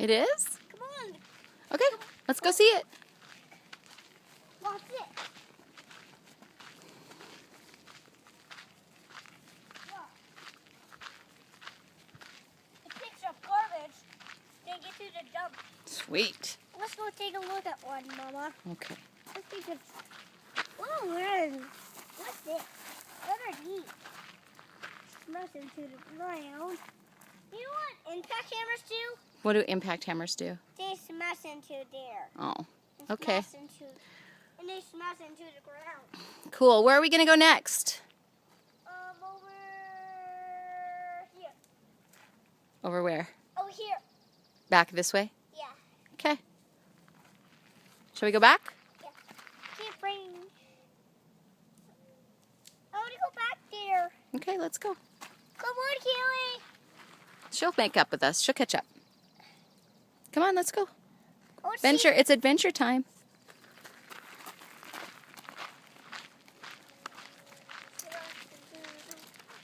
It is? Come on. Okay, let's go see it. Watch it. Look. It picks up garbage. Take it to the dump. Sweet. Let's go take a look at one, Mama. Okay. Let's take a... Whoa, we're in... What's this? What are these? Smash into the ground. You know what impact hammers do? What do impact hammers do? They smash into there. Oh, And okay. And they smash into the ground. Cool. Where are we going to go next? Over here. Over where? Over here. Back this way? Yeah. Okay. Shall we go back? Yeah. Keep bringing. I want to go back there. Okay, let's go. Come on, Keely. She'll make up with us. She'll catch up. Come on, let's go. Oh, Adventure. It's adventure time.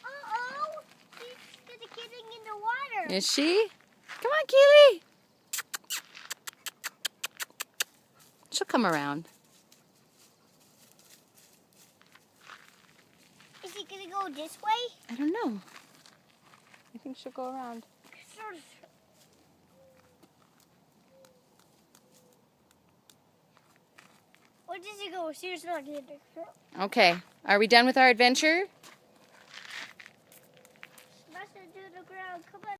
Uh-oh. She's getting in the water. Is she? Come on, Keely. She'll come around. Is she going to go this way? I don't know. I think she'll go around. Where does she go? She's not getting it. Okay. Are we done with our adventure? Smash into the ground. Come on.